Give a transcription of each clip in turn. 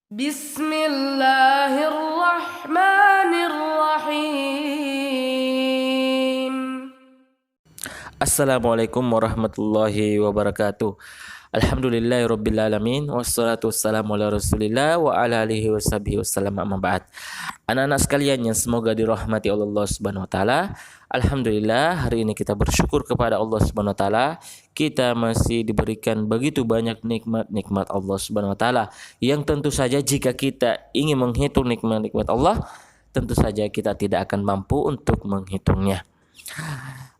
Bismillahirrahmanirrahim. Assalamualaikum warahmatullahi wabarakatuh. Alhamdulillahirrabbilalamin. Wassalatu wassalamu ala rasulillah wa ala alihi washabihi wassalam, amma ba'd. Anak-anak sekalian yang semoga dirahmati Allah subhanahu wa ta'ala, alhamdulillah hari ini kita bersyukur kepada Allah subhanahu wa ta'ala. Kita masih diberikan begitu banyak nikmat-nikmat Allah subhanahu wa ta'ala, yang tentu saja jika kita ingin menghitung nikmat-nikmat Allah, tentu saja kita tidak akan mampu untuk menghitungnya.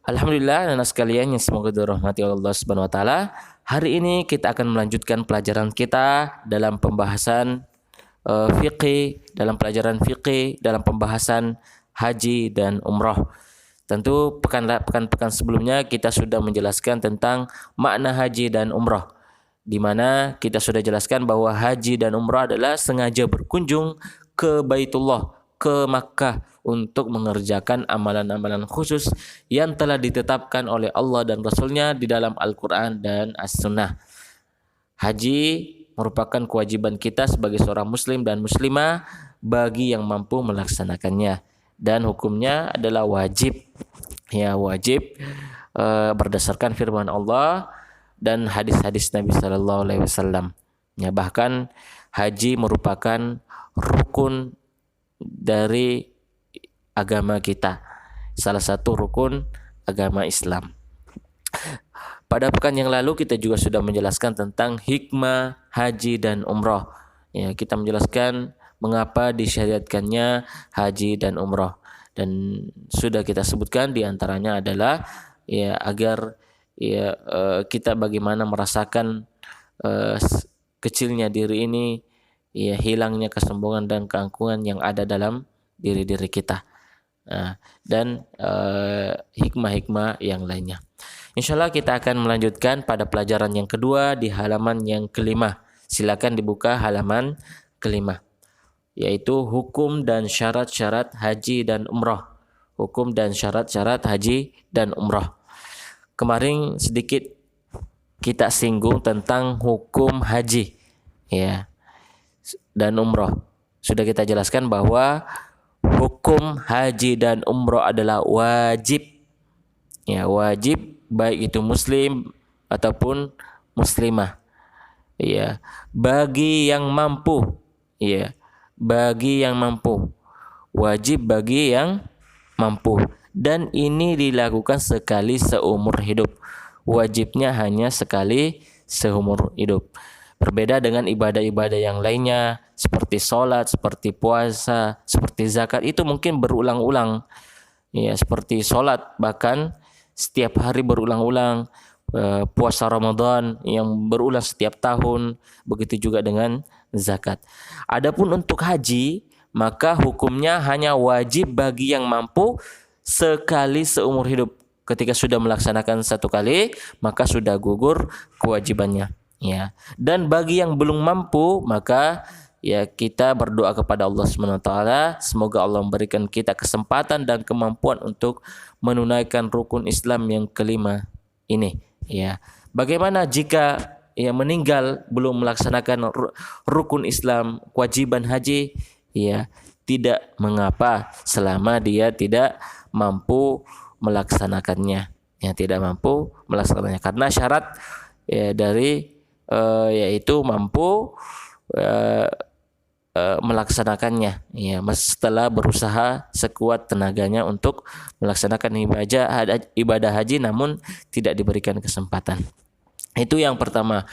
Alhamdulillah anak sekalian yang semoga dirahmati Allah subhanahu wa ta'ala, hari ini kita akan melanjutkan pelajaran kita dalam pembahasan pelajaran fikih dalam pembahasan haji dan umrah. Tentu pekan sebelumnya kita sudah menjelaskan tentang makna haji dan umrah, di mana kita sudah jelaskan bahwa haji dan umrah adalah sengaja berkunjung ke Baitullah, ke Makkah, untuk mengerjakan amalan-amalan khusus yang telah ditetapkan oleh Allah dan Rasulnya di dalam Al-Quran dan As-Sunnah. Haji merupakan kewajiban kita sebagai seorang muslim dan muslimah bagi yang mampu melaksanakannya, dan hukumnya adalah wajib. Wajib berdasarkan firman Allah dan hadis-hadis Nabi Sallallahu Alaihi Wasallam. Bahkan haji merupakan rukun dari agama kita, salah satu rukun agama Islam. Pada pekan yang lalu kita juga sudah menjelaskan tentang hikmah haji dan umrah. Kita menjelaskan mengapa disyariatkannya haji dan umrah, dan sudah kita sebutkan diantaranya adalah agar kita bagaimana merasakan kecilnya diri ini, hilangnya kesombongan dan keangkuhan yang ada dalam diri-diri kita, dan hikmah-hikmah yang lainnya. Insyaallah kita akan melanjutkan pada pelajaran yang kedua di halaman yang kelima. Silakan dibuka halaman kelima, yaitu hukum dan syarat-syarat haji dan umrah. Hukum dan syarat-syarat haji dan umrah. Kemarin sedikit kita singgung tentang hukum haji dan umrah. Sudah kita jelaskan bahwa hukum haji dan umrah adalah wajib. Wajib baik itu muslim ataupun muslimah. Bagi yang mampu. Bagi yang mampu. Wajib bagi yang mampu. Dan ini dilakukan sekali seumur hidup. Wajibnya hanya sekali seumur hidup. Berbeda dengan ibadah-ibadah yang lainnya, seperti sholat, seperti puasa, seperti zakat, itu mungkin berulang-ulang. Seperti sholat bahkan setiap hari berulang-ulang, puasa Ramadan yang berulang setiap tahun, begitu juga dengan zakat. Adapun untuk haji, maka hukumnya hanya wajib bagi yang mampu sekali seumur hidup. Ketika sudah melaksanakan satu kali, maka sudah gugur kewajibannya. Dan bagi yang belum mampu, maka kita berdoa kepada Allah Subhanahu wa taala, semoga Allah memberikan kita kesempatan dan kemampuan untuk menunaikan rukun Islam yang kelima ini. Bagaimana jika meninggal belum melaksanakan rukun Islam, kewajiban haji? Tidak mengapa selama dia tidak mampu melaksanakannya. Tidak mampu melaksanakannya karena syarat yaitu mampu melaksanakannya, setelah berusaha sekuat tenaganya untuk melaksanakan ibadah haji namun tidak diberikan kesempatan. Itu yang pertama.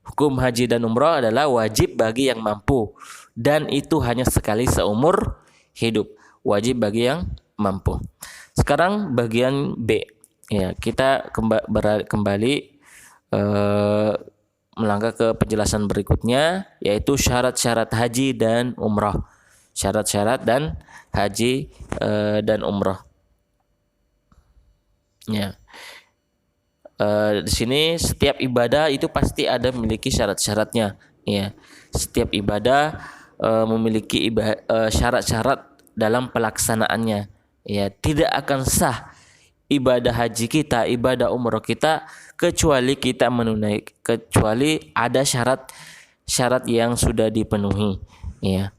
Hukum haji dan umrah adalah wajib bagi yang mampu, dan itu hanya sekali seumur hidup. Wajib bagi yang mampu. Sekarang bagian B. Kita kembali melangkah ke penjelasan berikutnya, yaitu syarat-syarat haji dan umrah. Syarat-syarat dan haji dan umrah. Di sini setiap ibadah itu pasti ada memiliki syarat-syaratnya. Setiap ibadah memiliki syarat-syarat dalam pelaksanaannya. Tidak akan sah ibadah haji kita, ibadah umrah kita kecuali ada syarat syarat yang sudah dipenuhi, ya.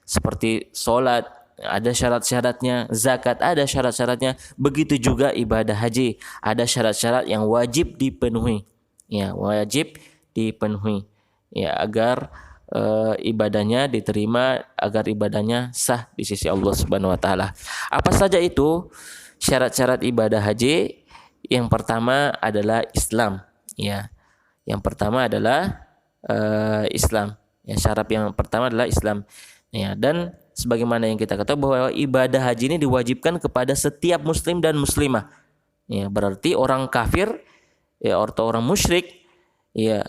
Seperti sholat ada syarat-syaratnya, zakat ada syarat-syaratnya, begitu juga ibadah haji ada syarat-syarat yang wajib dipenuhi, ya, wajib dipenuhi, ya, agar ibadahnya diterima, agar ibadahnya sah di sisi Allah Subhanahu wa taala. Apa saja itu syarat-syarat ibadah haji? Yang pertama adalah Islam, ya. Yang pertama adalah Islam. Ya, syarat yang pertama adalah Islam. Ya, dan sebagaimana yang kita ketahui bahwa ibadah haji ini diwajibkan kepada setiap muslim dan muslimah. Ya, berarti orang kafir, ya, atau orang musyrik, ya,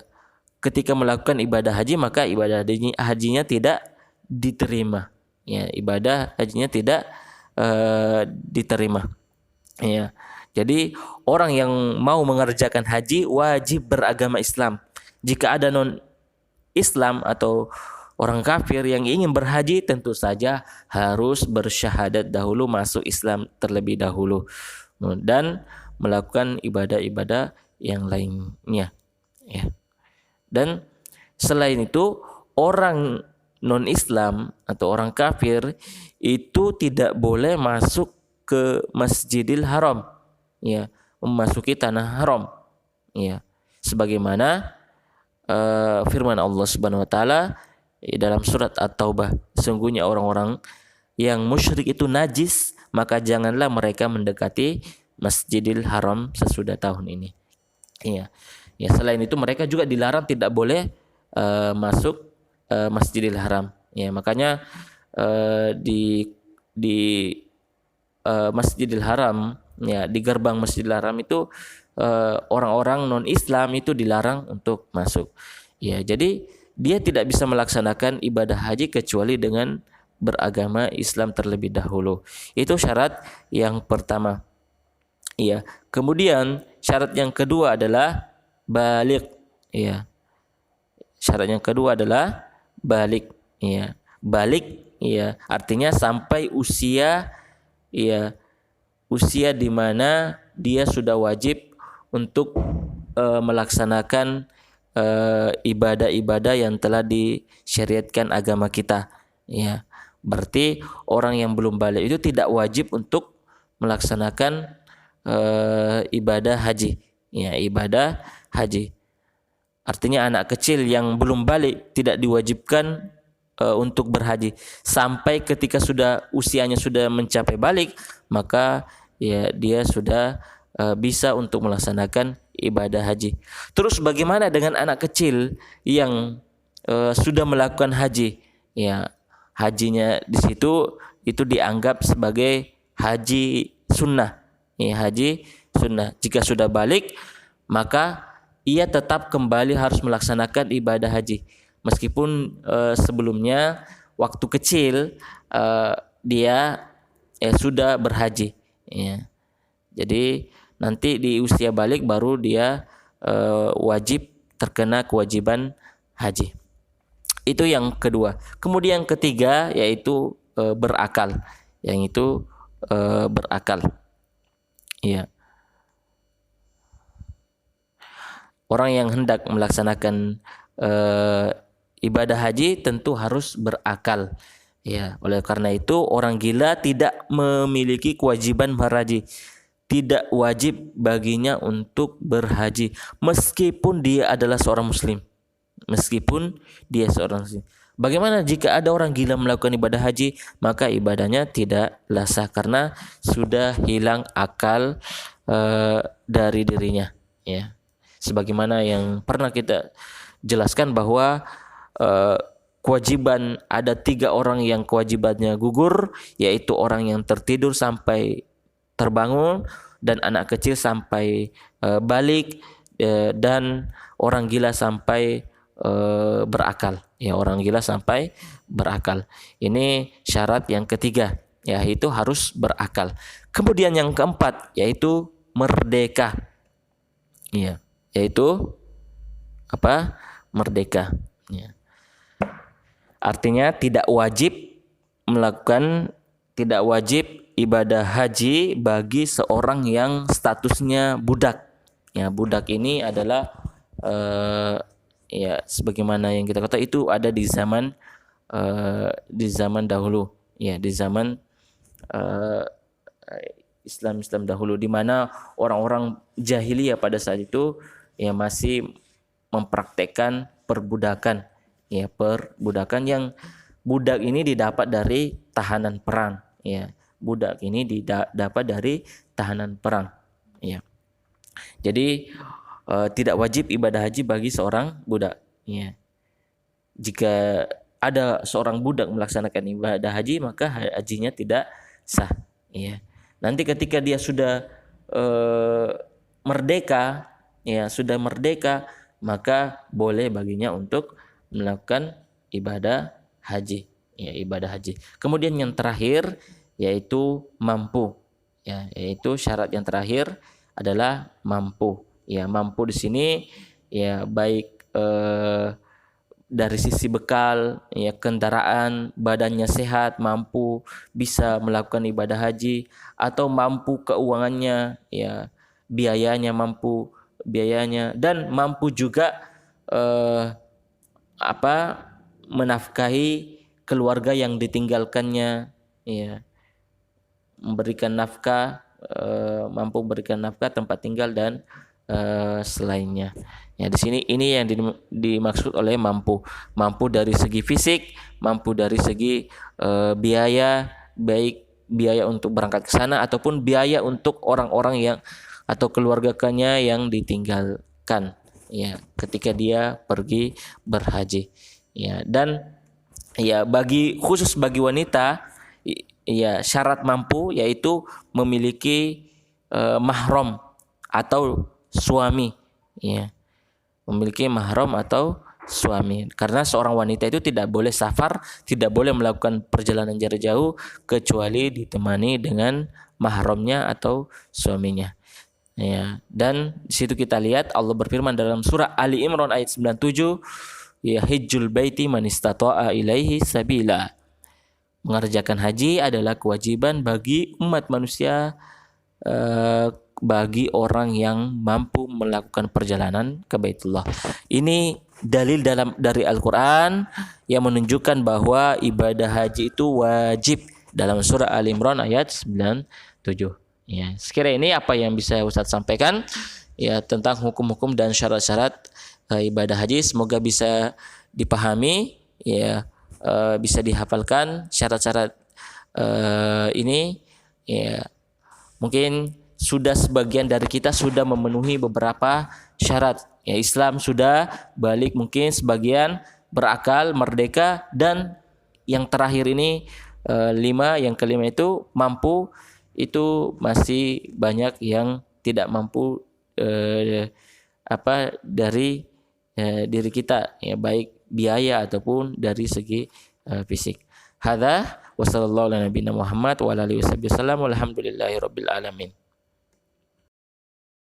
ketika melakukan ibadah haji maka ibadah hajinya tidak diterima. Ya, ibadah hajinya tidak diterima. Ya. Jadi orang yang mau mengerjakan haji wajib beragama Islam. Jika ada non-Islam atau orang kafir yang ingin berhaji, tentu saja harus bersyahadat dahulu, masuk Islam terlebih dahulu, dan melakukan ibadah-ibadah yang lainnya. Ya. Dan selain itu, orang non-Islam atau orang kafir itu tidak boleh masuk ke Masjidil Haram, ya, memasuki tanah haram, ya, sebagaimana firman Allah Subhanahu wa taala dalam surat At-Taubah, sesungguhnya orang-orang yang musyrik itu najis, maka janganlah mereka mendekati Masjidil Haram sesudah tahun ini. Ya, ya, selain itu mereka juga dilarang tidak boleh masuk Masjidil Haram. Ya, makanya di Masjidil Haram, ya, di gerbang Masjidil Haram itu orang-orang non-Islam itu dilarang untuk masuk. Ya, jadi dia tidak bisa melaksanakan ibadah haji kecuali dengan beragama Islam terlebih dahulu. Itu syarat yang pertama. Ya, kemudian syarat yang kedua adalah baligh. Ya. Syarat yang kedua adalah baligh. Ya. Baligh, ya, artinya sampai usia, ya, usia di mana dia sudah wajib untuk melaksanakan ibadah-ibadah yang telah disyariatkan agama kita. Ya, berarti orang yang belum balik itu tidak wajib untuk melaksanakan ibadah haji. Ya, ibadah haji. Artinya anak kecil yang belum balik tidak diwajibkan untuk berhaji sampai ketika sudah usianya sudah mencapai balik, maka ya dia sudah bisa untuk melaksanakan ibadah haji. Terus bagaimana dengan anak kecil yang sudah melakukan haji? Ya, hajinya di situ itu dianggap sebagai haji sunnah. Ya, haji sunnah. Jika sudah balik, maka ia tetap kembali harus melaksanakan ibadah haji. Meskipun sebelumnya waktu kecil dia sudah berhaji. Ya. Jadi nanti di usia balik baru dia wajib terkena kewajiban haji. Itu yang kedua. Kemudian yang ketiga yaitu berakal. Yang itu berakal. Ya. Orang yang hendak melaksanakan ibadah haji tentu harus berakal. Ya, oleh karena itu orang gila tidak memiliki kewajiban berhaji. Tidak wajib baginya untuk berhaji meskipun dia adalah seorang muslim. Meskipun dia seorang muslim. Bagaimana jika ada orang gila melakukan ibadah haji, maka ibadahnya tidaklah sah karena sudah hilang akal dari dirinya, ya. Sebagaimana yang pernah kita jelaskan bahwa kewajiban ada 3 orang yang kewajibannya gugur, yaitu orang yang tertidur sampai terbangun, dan anak kecil sampai balik, dan orang gila sampai berakal. Ya, orang gila sampai berakal. Ini syarat yang ketiga, yaitu harus berakal. Kemudian yang keempat yaitu merdeka. Ya, yaitu apa? Merdeka. Ya. Artinya tidak wajib ibadah haji bagi seorang yang statusnya budak. Ya, budak ini adalah ya sebagaimana yang kita kata itu ada di zaman dahulu, ya di zaman Islam dahulu, di mana orang-orang jahiliyah pada saat itu ya masih mempraktekkan perbudakan, ya perbudakan yang budak ini didapat dari tahanan perang, ya budak ini didapat dari tahanan perang, ya. Jadi tidak wajib ibadah haji bagi seorang budak, ya. Jika ada seorang budak melaksanakan ibadah haji, maka hajinya tidak sah, ya. Nanti ketika dia sudah merdeka, ya sudah merdeka, maka boleh baginya untuk melakukan ibadah haji, ya ibadah haji. Kemudian yang terakhir yaitu mampu, ya yaitu syarat yang terakhir adalah mampu. Ya mampu di sini ya baik dari sisi bekal, ya kendaraan, badannya sehat, mampu bisa melakukan ibadah haji, atau mampu keuangannya, ya mampu biayanya, dan mampu juga menafkahi keluarga yang ditinggalkannya, ya memberikan nafkah, mampu memberikan nafkah, tempat tinggal dan selainnya. Ya di sini ini yang dimaksud oleh mampu dari segi fisik, mampu dari segi biaya, baik biaya untuk berangkat ke sana ataupun biaya untuk orang-orang yang atau keluarganya yang ditinggalkan, ya ketika dia pergi berhaji, ya. Dan ya khusus bagi wanita, ya syarat mampu yaitu memiliki mahram atau suami, ya memiliki mahram atau suami, karena seorang wanita itu tidak boleh safar, tidak boleh melakukan perjalanan jarak jauh kecuali ditemani dengan mahramnya atau suaminya, ya. Dan di situ kita lihat Allah berfirman dalam surah Ali Imran ayat 97, ya hajjul baiti man istata'a ilaihi sabila. Mengerjakan haji adalah kewajiban bagi umat manusia, bagi orang yang mampu melakukan perjalanan ke Baitullah. Ini dalil dari Al-Quran yang menunjukkan bahwa ibadah haji itu wajib dalam surah Al-Imran ayat 97. Ya, sekiranya ini apa yang bisa Ustaz sampaikan ya tentang hukum-hukum dan syarat-syarat ibadah haji. Semoga bisa dipahami, ya bisa dihafalkan syarat-syarat ini, ya. Mungkin sudah sebagian dari kita sudah memenuhi beberapa syarat, ya Islam sudah balik, mungkin sebagian berakal, merdeka, dan yang terakhir ini 5, yang kelima itu mampu, itu masih banyak yang tidak mampu dari diri kita, ya baik biaya ataupun dari segi fisik. Hadza wa sallallahu ala nabiyina Muhammad wa ala alihi wasallam walhamdulillahi rabbil alamin.